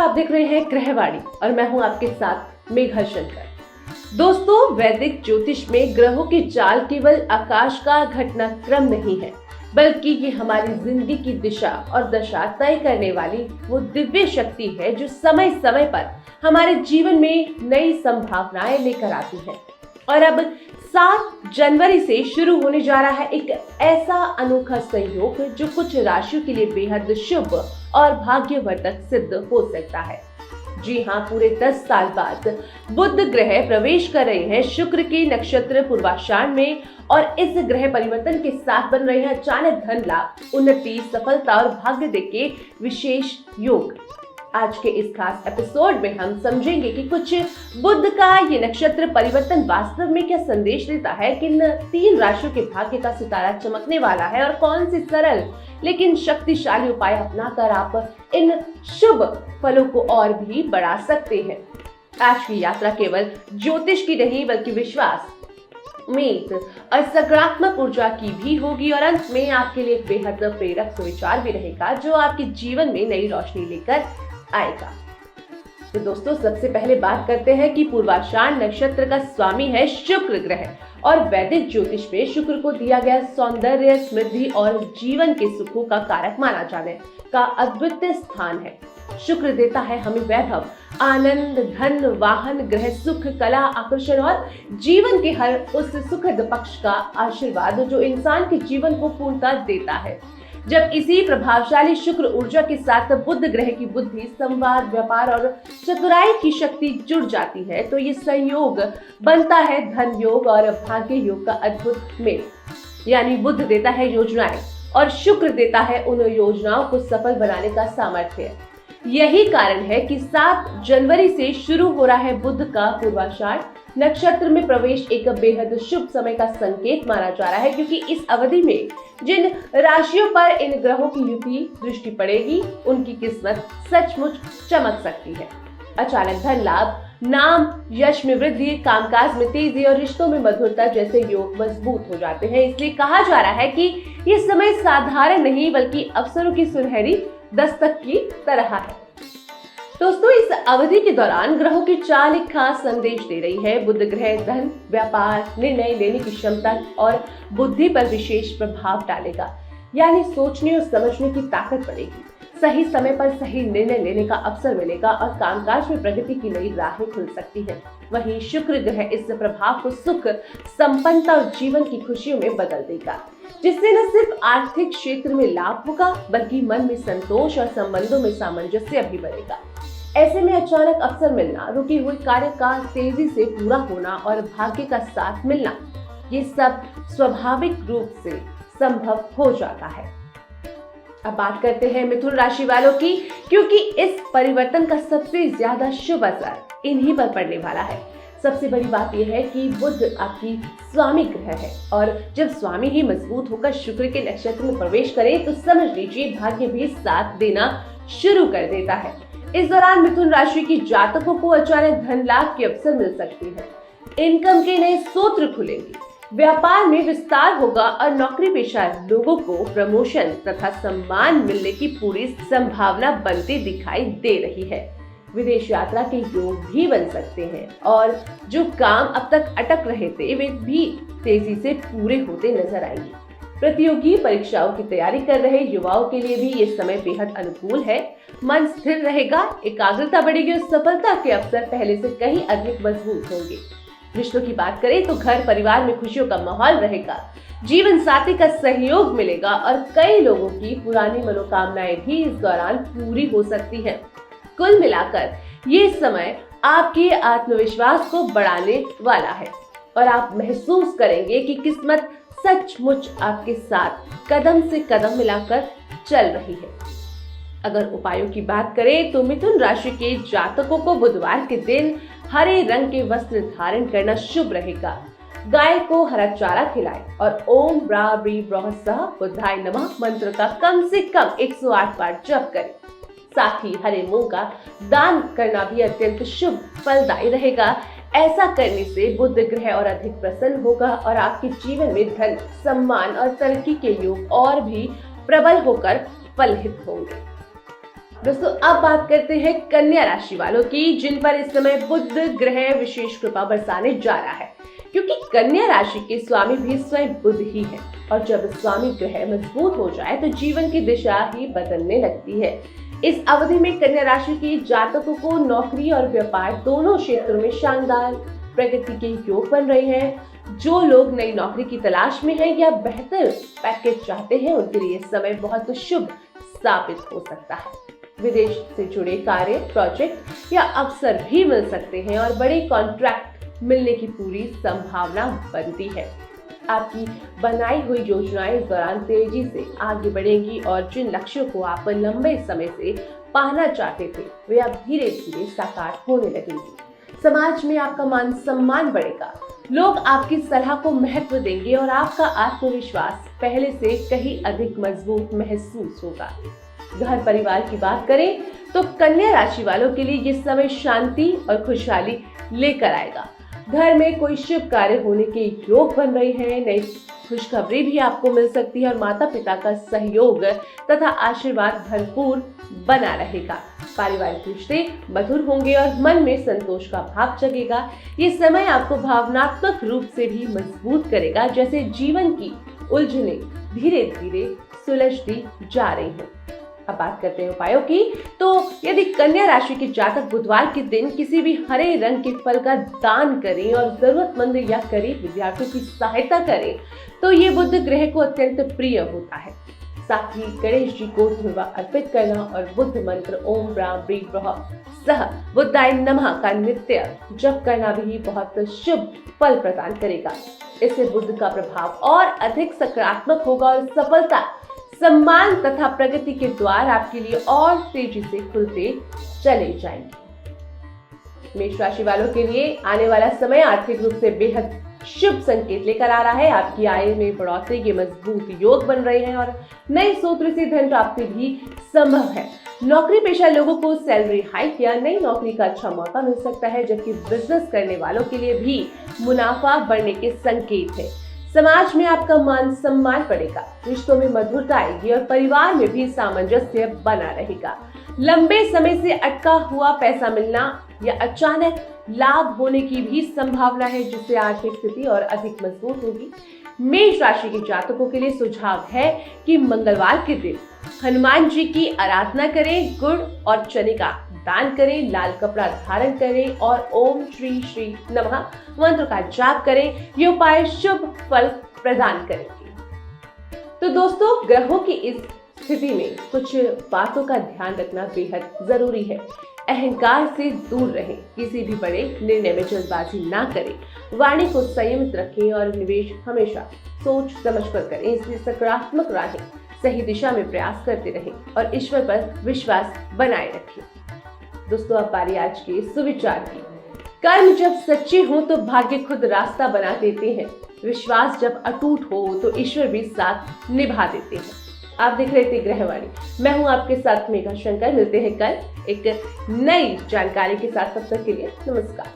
आप देख रहे हैं ग्रहवाणी और मैं हूं आपके साथ मेघा शंकर। दोस्तों, वैदिक ज्योतिष में ग्रहों की चाल केवल आकाश का घटनाक्रम नहीं है, बल्कि ये हमारी जिंदगी की दिशा और दशा तय करने वाली वो दिव्य शक्ति है जो समय समय पर हमारे जीवन में नई संभावनाएं लेकर आती है। और अब 7 जनवरी से शुरू होने जा रहा है एक ऐसा अनोखा संयोग जो कुछ राशियों के लिए बेहद शुभ और भाग्यवर्धक सिद्ध हो सकता है। जी हाँ, पूरे 10 साल बाद बुध ग्रह प्रवेश कर रहे हैं शुक्र के नक्षत्र पूर्वाषाढ़ में, और इस ग्रह परिवर्तन के साथ बन रहे हैं अचानक धन लाभ, उन्नति, सफलता और भाग्य के विशेष योग। आज के इस खास एपिसोड में हम समझेंगे कि कुछ बुध का ये नक्षत्र परिवर्तन वास्तव में क्या संदेश देता है, किन 3 राशियों के भाग्य का सितारा चमकने वाला है और कौन सी सरल लेकिन शक्तिशाली उपाय अपनाकर आप इन शुभ फलों को और भी बढ़ा सकते हैं। आज की यात्रा केवल ज्योतिष की नहीं बल्कि विश्वास, उम्मीद और सकारात्मक ऊर्जा की भी होगी, और अंत में आपके लिए एक बेहद प्रेरक सुविचार भी रहेगा जो आपके जीवन में नई रोशनी लेकर आएगा। तो दोस्तों, सबसे पहले बात करते हैं कि पूर्वाषाढ़ नक्षत्र का स्वामी है शुक्र ग्रह, और वैदिक ज्योतिष में शुक्र को दिया गया सौंदर्य, समृद्धि और जीवन के सुखों का कारक माना जाने का अद्वितीय स्थान है। शुक्र देता है हमें वैभव, आनंद, धन, वाहन, ग्रह सुख, कला, आकर्षण और जीवन के हर उस सुखद पक्ष का आशीर्वाद जो इंसान के जीवन को पूर्णता देता है। जब इसी प्रभावशाली शुक्र ऊर्जा के साथ बुध ग्रह की बुद्धि, संवाद, व्यापार और चतुराई की शक्ति जुड़ जाती है तो ये संयोग बनता है धन योग और भाग्य योग का अद्भुत मेल। यानी बुध देता है योजनाएं और शुक्र देता है उन योजनाओं को सफल बनाने का सामर्थ्य। यही कारण है कि 7 जनवरी से शुरू हो रहा है बुध का पूर्वाषाढ़ नक्षत्र में प्रवेश एक बेहद शुभ समय का संकेत माना जा रहा है, क्योंकि इस अवधि में जिन राशियों पर इन ग्रहों की युति दृष्टि पड़ेगी उनकी किस्मत सचमुच चमक सकती है। अचानक धन लाभ, नाम यश में वृद्धि, कामकाज में तेजी और रिश्तों में मधुरता जैसे योग मजबूत हो जाते हैं। इसलिए कहा जा रहा है कि ये समय साधारण नहीं बल्कि अवसरों की सुनहरी दस्तक की तरह है। दोस्तों, इस अवधि के दौरान ग्रहों की चाल एक खास संदेश दे रही है। बुध ग्रह धन, व्यापार, निर्णय लेने की क्षमता और बुद्धि पर विशेष प्रभाव डालेगा, यानी सोचने और समझने की ताकत बढ़ेगी। सही समय पर सही निर्णय लेने का अवसर मिलेगा और कामकाज में प्रगति की नई राहें खुल सकती हैं। वहीं शुक्र ग्रह इस प्रभाव को सुख, संपन्नता और जीवन की खुशियों में बदल देगा, जिससे न सिर्फ आर्थिक क्षेत्र में लाभ होगा बल्कि मन में संतोष और संबंधों में सामंजस्य भी बढ़ेगा। ऐसे में अचानक अवसर मिलना, रुके हुए कार्य का तेजी से पूरा होना और भाग्य का साथ मिलना, ये सब स्वाभाविक रूप से संभव हो जाता है। अब बात करते हैं मिथुन राशि वालों की, क्योंकि इस परिवर्तन का सबसे ज्यादा शुभ असर इन्हीं पर पड़ने वाला है। सबसे बड़ी बात यह है कि बुध आपकी स्वामी ग्रह है, और जब स्वामी ही मजबूत होकर शुक्र के नक्षत्र में प्रवेश करे तो समझ लीजिए भाग्य भी साथ देना शुरू कर देता है। इस दौरान मिथुन राशि की जातकों को अचानक धन लाभ के अवसर मिल सकती है। इनकम के नए स्रोत खुलेंगे, व्यापार में विस्तार होगा और नौकरी पेशा लोगों को प्रमोशन तथा सम्मान मिलने की पूरी संभावना बनती दिखाई दे रही है। विदेश यात्रा के योग भी बन सकते हैं, और जो काम अब तक अटक रहे थे वे भी तेजी से पूरे होते नजर आएंगे। प्रतियोगी परीक्षाओं की तैयारी कर रहे युवाओं के लिए भी ये समय बेहद अनुकूल है। मन स्थिर रहेगा, एकाग्रता बढ़ेगी और सफलता के अवसर पहले से कहीं अधिक मजबूत होंगे। रिश्तों की बात करें तो घर परिवार में खुशियों का माहौल रहेगा, जीवन साथी का सहयोग मिलेगा और कई लोगों की पुरानी मनोकामनाएं भी इस दौरान पूरी हो सकती हैं। कुल मिलाकर ये समय आपके आत्मविश्वास को बढ़ाने वाला है और आप महसूस करेंगे कि किस्मत सचमुच आपके साथ कदम से कदम मिलाकर चल रही है। अगर उपायों की बात करें तो मिथुन राशि के जातकों को बुधवार के दिन हरे रंग के वस्त्र धारण करना शुभ रहेगा। गाय को हरा चारा खिलाएं और ओम ब्रा ब्री ब्रह सह बुधाय नमः मंत्र का कम से कम 108 बार जप करें। साथ ही हरे मूंग का दान करना भी अत्यंत शुभ फलदायी रहेगा। ऐसा करने से बुध ग्रह और अधिक प्रसन्न होगा और आपके जीवन में धन, सम्मान और तरक्की के योग और भी प्रबल होकर फलित होंगे। दोस्तों अब बात करते हैं कन्या राशि वालों की, जिन पर इस समय बुध ग्रह विशेष कृपा बरसाने जा रहा है, क्योंकि कन्या राशि के स्वामी भी स्वयं बुध ही है और जब स्वामी ग्रह मजबूत हो जाए तो जीवन की दिशा ही बदलने लगती है। इस अवधि में कन्या राशि के जातकों को नौकरी और व्यापार दोनों क्षेत्रों में शानदार प्रगति के योग बन रहे हैं। जो लोग नई नौकरी की तलाश में हैं या बेहतर पैकेज चाहते हैं, उनके लिए समय बहुत शुभ साबित हो सकता है। विदेश से जुड़े कार्य, प्रोजेक्ट या अवसर भी मिल सकते हैं और बड़े कॉन्ट्रैक्ट मिलने की पूरी संभावना बनती है। आपकी बनाई हुई योजनाएं इस दौरान तेजी से आगे बढ़ेंगी और जिन लक्ष्यों को आप लंबे समय से पाना चाहते थे, वे अब धीरे धीरे साकार होने लगेंगी। समाज में आपका मान सम्मान बढ़ेगा, लोग आपकी सलाह को महत्व देंगे और आपका आत्मविश्वास पहले से कहीं अधिक मजबूत महसूस होगा। घर परिवार की बात करें तो कन्या राशि वालों के लिए ये समय शांति और खुशहाली लेकर आएगा। घर में कोई शुभ कार्य होने के योग बन रहे हैं, नई खुशखबरी भी आपको मिल सकती है और माता पिता का सहयोग तथा आशीर्वाद भरपूर बना रहेगा। पारिवारिक रिश्ते मधुर होंगे और मन में संतोष का भाव जगेगा। ये समय आपको भावनात्मक रूप से भी मजबूत करेगा, जैसे जीवन की उलझनें धीरे धीरे सुलझती जा रही हैं। अब बात करते हैं उपायों की, तो यदि कन्या राशि के जातक बुधवार के दिन किसी भी हरे रंग के फल का दान करें और जरूरतमंद या गरीब विद्यार्थियों की सहायता करें तो ये बुध ग्रह को अत्यंत प्रिय होता है। साथ ही गणेश जी को धुर्वा अर्पित करना और बुद्ध मंत्र ओम ब्राह्म ब्रीं ब्रह्म सह बुद्धाय नमः का नित्य जप करना भी बहुत शुभ फल प्रदान करेगा। इससे बुध का प्रभाव और अधिक सकारात्मक होगा और सफलता, सम्मान तथा प्रगति के द्वार आपके लिए और तेजी से खुलते चले जाएंगे। मेष राशि वालों के लिए आने वाला समय आर्थिक रूप से बेहद शुभ संकेत लेकर आ रहा है। आपकी आय में बढ़ोतरी के मजबूत योग बन रहे हैं और नए सूत्र से धन प्राप्ति भी संभव है। नौकरी पेशा लोगों को सैलरी हाइक या नई नौकरी का अच्छा मौका मिल सकता है, जबकि बिजनेस करने वालों के लिए भी मुनाफा बढ़ने के संकेत है। समाज में आपका मान सम्मान बढ़ेगा, रिश्तों में मधुरता आएगी और परिवार में भी सामंजस्य बना रहेगा। लंबे समय से अटका हुआ पैसा मिलना या अचानक लाभ होने की भी संभावना है, जिससे आर्थिक स्थिति और अधिक मजबूत होगी। मेष राशि के जातकों के लिए सुझाव है कि मंगलवार के दिन हनुमान जी की आराधना करें, गुड़ और चने का दान करें, लाल कपड़ा धारण करें और ओम श्री श्री नमः मंत्र का जाप करें। ये उपाय शुभ फल प्रदान करेंगे। तो दोस्तों, ग्रहों की इस स्थिति में कुछ बातों का ध्यान रखना बेहद जरूरी है। अहंकार से दूर रहें, किसी भी बड़े निर्णय में जल्दबाजी ना करें, वाणी को संयमित रखें और निवेश हमेशा सोच समझ कर करें। इसलिए सकारात्मक राहें सही दिशा में प्रयास करते रहें और ईश्वर पर विश्वास बनाए रखें। दोस्तों, अब बारी आज के सुविचार की। कर्म जब सच्चे हो तो भाग्य खुद रास्ता बना देते हैं। विश्वास जब अटूट हो तो ईश्वर भी साथ निभा देते हैं। आप देख रहे थे ग्रहवाणी। मैं हूं आपके साथ मेघा शंकर। मिलते हैं कल एक नई जानकारी के साथ। तब तक के लिए नमस्कार।